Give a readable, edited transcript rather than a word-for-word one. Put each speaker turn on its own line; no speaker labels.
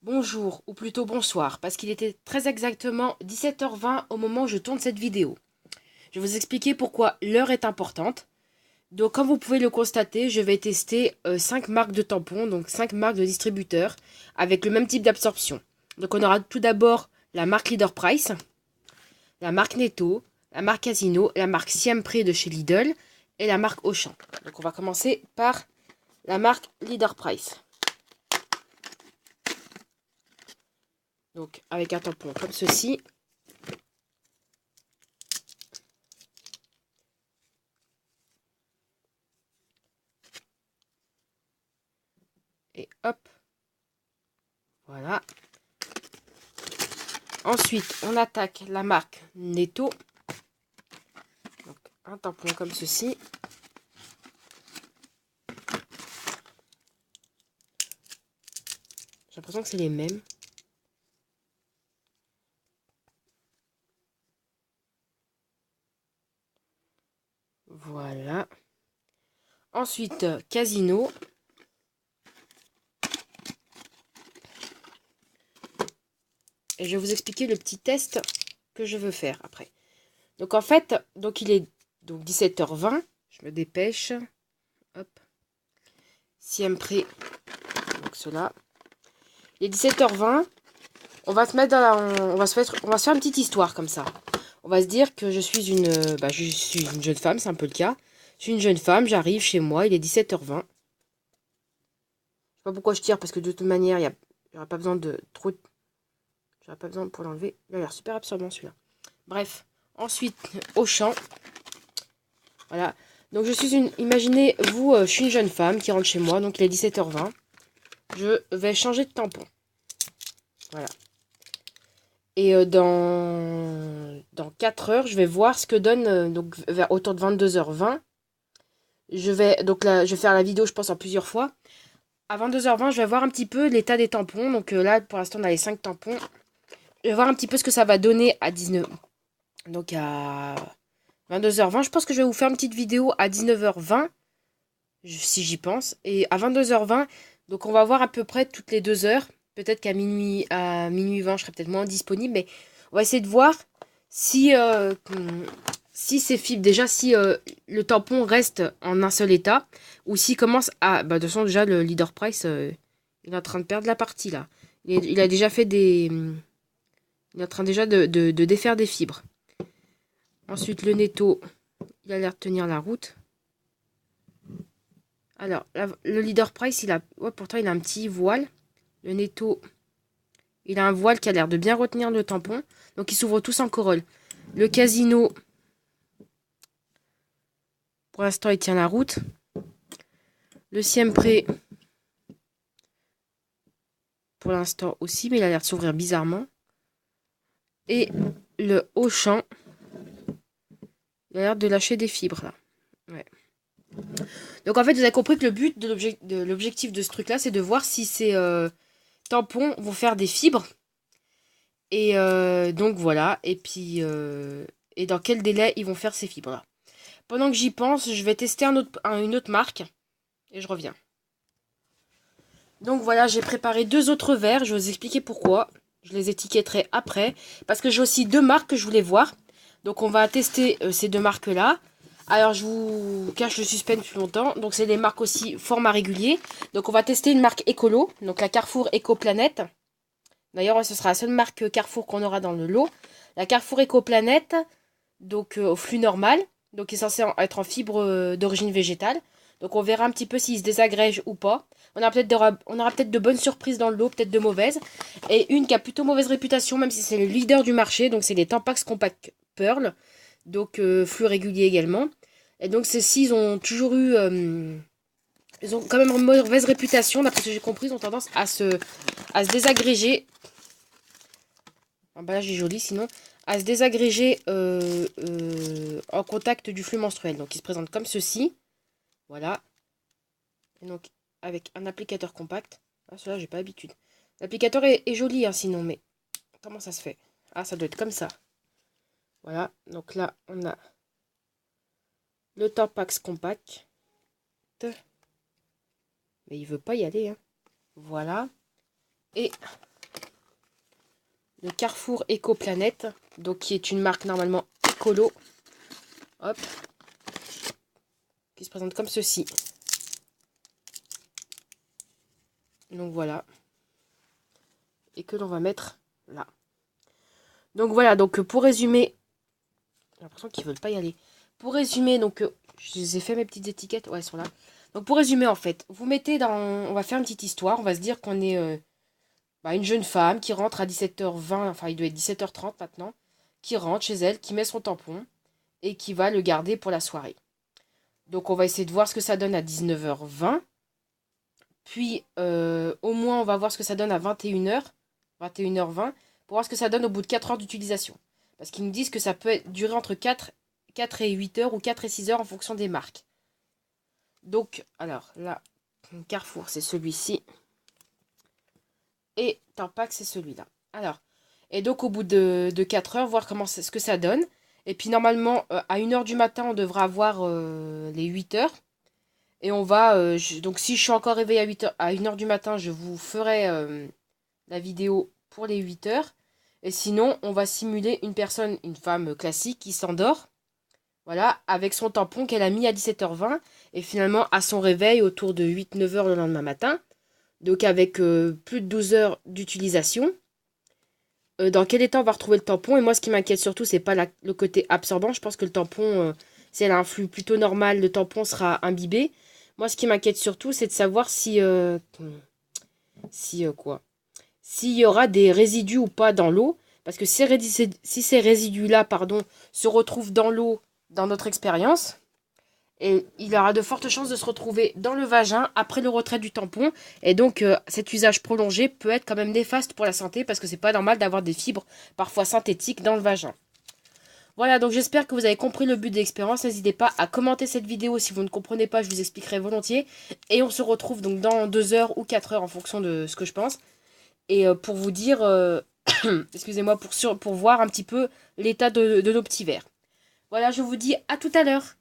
Bonjour, ou plutôt bonsoir, parce qu'il était très exactement 17h20 au moment où je tourne cette vidéo. Je vais vous expliquer pourquoi l'heure est importante. Donc comme vous pouvez le constater, je vais tester 5 marques de tampons, donc 5 marques de distributeurs, avec le même type d'absorption. Donc on aura tout d'abord la marque Leader Price, la marque Netto, la marque Casino, la marque Siempre de chez Lidl et la marque Auchan. Donc on va commencer par la marque Leader Price. Donc avec un tampon comme ceci. Et hop, voilà. Ensuite, on attaque la marque Netto. Donc, un tampon comme ceci. J'ai l'impression que c'est les mêmes. Voilà. Ensuite, Casino. Et je vais vous expliquer le petit test que je veux faire après. Donc en fait, il est 17h20. Je me dépêche. Hop. Siempre. Donc cela. Il est 17h20. On va se mettre dans on va se faire une petite histoire comme ça. On va se dire que je suis une jeune femme, c'est un peu le cas. Je suis une jeune femme, j'arrive chez moi, il est 17h20. Je sais pas pourquoi je tire, parce que de toute manière, il n'y aura pas besoin de trop... J'aurais pas besoin pour l'enlever. Il a l'air super absorbant celui-là. Bref. Ensuite, Auchan. Voilà. Donc je suis une... Imaginez-vous, je suis une jeune femme qui rentre chez moi, donc il est 17h20. Je vais changer de tampon. Voilà. Et dans 4 heures, je vais voir ce que donne, donc vers autour de 22h20. Je vais faire la vidéo, je pense, en plusieurs fois. À 22h20, je vais voir un petit peu l'état des tampons. Donc là, pour l'instant, on a les 5 tampons. Je vais voir un petit peu ce que ça va donner à 19. Donc à 22h20. Je pense que je vais vous faire une petite vidéo à 19h20, si j'y pense. Et à 22h20, donc on va voir à peu près toutes les 2 heures. Peut-être qu'à minuit 20, je serai peut-être moins disponible. Mais on va essayer de voir si, si ces fibres, déjà si le tampon reste en un seul état, ou s'il commence à... Bah, de toute façon, déjà, le Leader Price, il est en train de perdre la partie, là. Il a déjà fait des... Il est en train déjà de défaire des fibres. Ensuite, le Netto, il a l'air de tenir la route. Alors, le Leader Price, il a... Ouais, pourtant, il a un petit voile. Le Netto, il a un voile qui a l'air de bien retenir le tampon. Donc, ils s'ouvrent tous en corolle. Le Casino, pour l'instant, il tient la route. Le Siempre, pour l'instant aussi, mais il a l'air de s'ouvrir bizarrement. Et le Auchan, il a l'air de lâcher des fibres, là. Ouais. Donc, en fait, vous avez compris que le but de l'objectif de ce truc-là, c'est de voir si ces tampons vont faire des fibres. Et donc, voilà. Et puis, et dans quel délai ils vont faire ces fibres-là. Pendant que j'y pense, je vais tester une autre marque. Et je reviens. Donc voilà, j'ai préparé 2 autres verres. Je vais vous expliquer pourquoi. Je les étiquetterai après. Parce que j'ai aussi 2 marques que je voulais voir. Donc on va tester ces 2 marques-là. Alors je vous cache le suspense plus longtemps. Donc c'est des marques aussi format régulier. Donc on va tester une marque écolo. Donc la Carrefour Éco-Planète. D'ailleurs ce sera la seule marque Carrefour qu'on aura dans le lot. La Carrefour Éco-Planète. Donc au flux normal. Donc qui est censé être en fibre d'origine végétale. Donc on verra un petit peu s'il se désagrège ou pas. On aura peut-être de bonnes surprises dans le lot, peut-être de mauvaises. Et une qui a plutôt mauvaise réputation, même si c'est le leader du marché. Donc c'est les Tampax Compact Pearl. Donc flux régulier également. Et donc ceux-ci, ils ont toujours eu... ils ont quand même une mauvaise réputation. D'après ce que j'ai compris, ils ont tendance à se désagréger. L'emballage est joli sinon. À se désagréger en contact du flux menstruel. Donc ils se présentent comme ceci. Voilà. Et donc avec un applicateur compact. Ah, celui-là, j'ai pas l'habitude. L'applicateur est joli, hein, sinon, mais comment ça se fait? Ah, ça doit être comme ça. Voilà, donc là, on a le Tampax compact. Mais il veut pas y aller, hein. Voilà. Et de Carrefour Éco-Planète, donc qui est une marque normalement écolo. Hop. Qui se présente comme ceci. Donc voilà. Et que l'on va mettre là. Donc voilà, donc pour résumer, j'ai l'impression qu'ils veulent pas y aller. Pour résumer, donc je les ai fait mes petites étiquettes, ouais, elles sont là. Donc pour résumer en fait, vous mettez dans, on va faire une petite histoire, on va se dire qu'on est une jeune femme qui rentre à 17h20, enfin il doit être 17h30 maintenant, qui rentre chez elle, qui met son tampon et qui va le garder pour la soirée. Donc on va essayer de voir ce que ça donne à 19h20. Puis au moins on va voir ce que ça donne à 21h, 21h20, pour voir ce que ça donne au bout de 4 heures d'utilisation. Parce qu'ils nous disent que ça peut durer entre 4 et 8 heures ou 4 et 6 heures en fonction des marques. Donc, alors là, Carrefour c'est celui-ci. Et Tampax c'est celui-là. Alors, et donc au bout de 4 heures, voir ce que ça donne. Et puis normalement, à 1h du matin, on devra avoir les 8 heures. Et on va, donc si je suis encore réveillée à 1h du matin, je vous ferai la vidéo pour les 8 heures. Et sinon, on va simuler une personne, une femme classique qui s'endort. Voilà, avec son tampon qu'elle a mis à 17h20. Et finalement, à son réveil, autour de 8-9 heures le lendemain matin. Donc avec plus de 12 heures d'utilisation. Dans quel état on va retrouver le tampon? Et moi, ce qui m'inquiète surtout, c'est pas le côté absorbant. Je pense que le tampon, si elle a un flux plutôt normal, le tampon sera imbibé. Moi, ce qui m'inquiète surtout, c'est de savoir quoi? S'il y aura des résidus ou pas dans l'eau. Parce que si ces résidus-là, pardon, se retrouvent dans l'eau, dans notre expérience, et il aura de fortes chances de se retrouver dans le vagin après le retrait du tampon. Et donc, cet usage prolongé peut être quand même néfaste pour la santé parce que c'est pas normal d'avoir des fibres parfois synthétiques dans le vagin. Voilà, donc j'espère que vous avez compris le but de l'expérience. N'hésitez pas à commenter cette vidéo si vous ne comprenez pas, je vous expliquerai volontiers. Et on se retrouve donc dans 2 heures ou 4 heures en fonction de ce que je pense. Et pour vous dire, excusez-moi, pour voir un petit peu l'état de nos petits verres. Voilà, je vous dis à tout à l'heure.